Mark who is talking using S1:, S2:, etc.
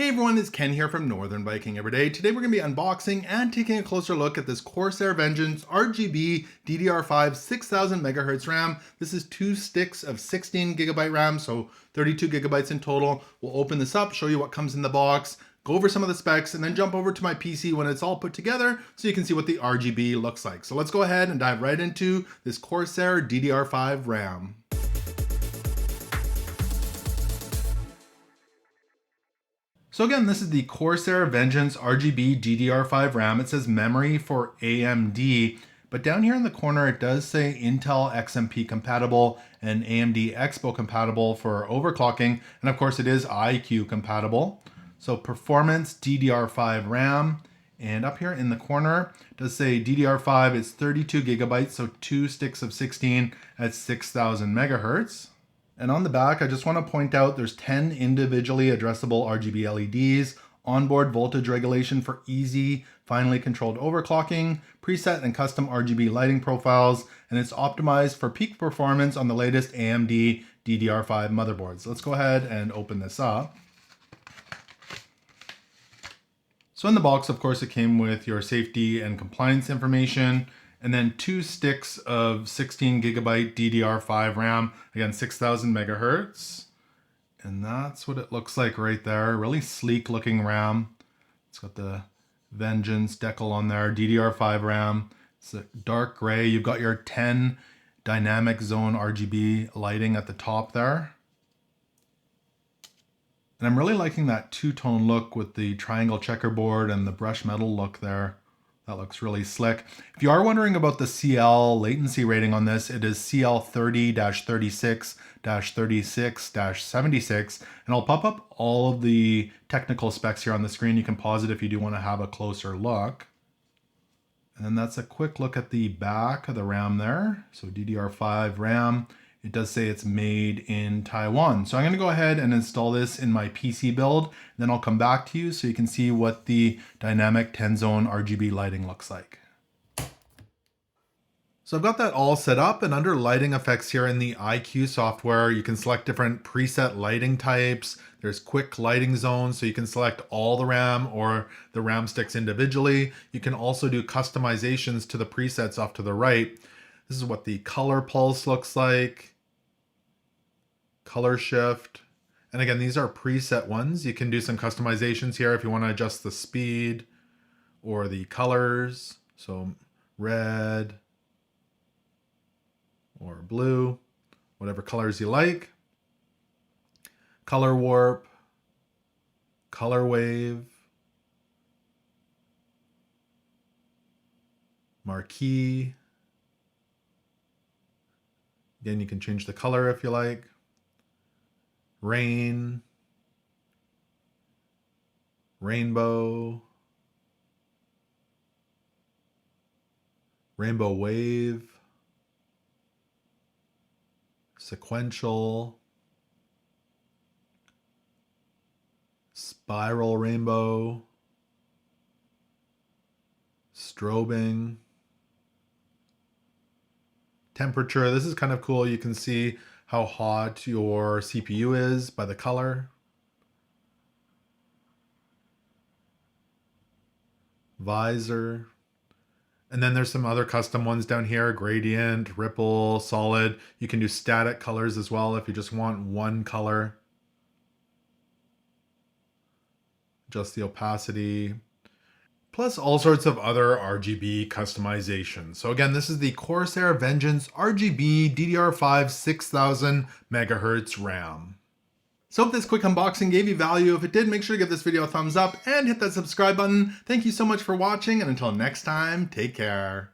S1: Hey everyone, it's Ken here from Northern Viking Everyday. Today we're going to be unboxing and taking a closer look at this Corsair Vengeance RGB DDR5 6000MHz RAM. This is 2 sticks of 16GB RAM, so 32GB in total. We'll open this up, show you what comes in the box, go over some of the specs, and then jump over to my PC when it's all put together so you can see what the RGB looks like. So let's go ahead and dive right into this Corsair DDR5 RAM. So again, this is the Corsair Vengeance RGB DDR5 RAM. It says memory for AMD, but down here in the corner it does say Intel XMP compatible and AMD EXPO compatible for overclocking, and of course it is iCUE compatible. So performance DDR5 RAM, and up here in the corner it does say DDR5 is 32GB, so 2 sticks of 16 at 6000 megahertz. And on the back, I just want to point out there's 10 individually addressable RGB LEDs, onboard voltage regulation for easy, finely controlled overclocking, preset and custom RGB lighting profiles, and it's optimized for peak performance on the latest AMD DDR5 motherboards. Let's go ahead and open this up. So in the box, of course, it came with your safety and compliance information, and then 2 sticks of 16GB DDR5 RAM, again 6000 megahertz. And that's what it looks like right there. Really sleek looking RAM. It's got the Vengeance decal on there, DDR5 RAM. It's a dark gray. You've got your 10 dynamic zone RGB lighting at the top there. And I'm really liking that two-tone look with the triangle checkerboard and the brushed metal look there. That looks really slick. If you are wondering about the CL latency rating on this, it is CL30-36-36-76, and I'll pop up all of the technical specs here on the screen. You can pause it if you do want to have a closer look. And then that's a quick look at the back of the RAM there. So DDR5 RAM. It does say it's made in Taiwan. So I'm going to go ahead and install this in my PC build. Then I'll come back to you so you can see what the dynamic 10-zone RGB lighting looks like. So I've got that all set up, and under lighting effects here in the iCUE software, you can select different preset lighting types. There's quick lighting zones, so you can select all the RAM or the RAM sticks individually. You can also do customizations to the presets off to the right. This is what the color pulse looks like. Color shift. And again, these are preset ones. You can do some customizations here if you want to adjust the speed or the colors. So red or blue, whatever colors you like. Color warp, color wave, marquee. Again, you can change the color if you like. Rain, rainbow, rainbow wave, sequential, spiral rainbow, strobing, temperature. This is kind of cool. You can see how hot your CPU is by the color. Visor. And then there's some other custom ones down here, gradient, ripple, solid. You can do static colors as well if you just want one color. Adjust the opacity. Plus all sorts of other RGB customizations. So again, this is the Corsair Vengeance RGB DDR5 6000MHz RAM. So if this quick unboxing gave you value, if it did, make sure to give this video a thumbs up and hit that subscribe button. Thank you so much for watching, and until next time, take care.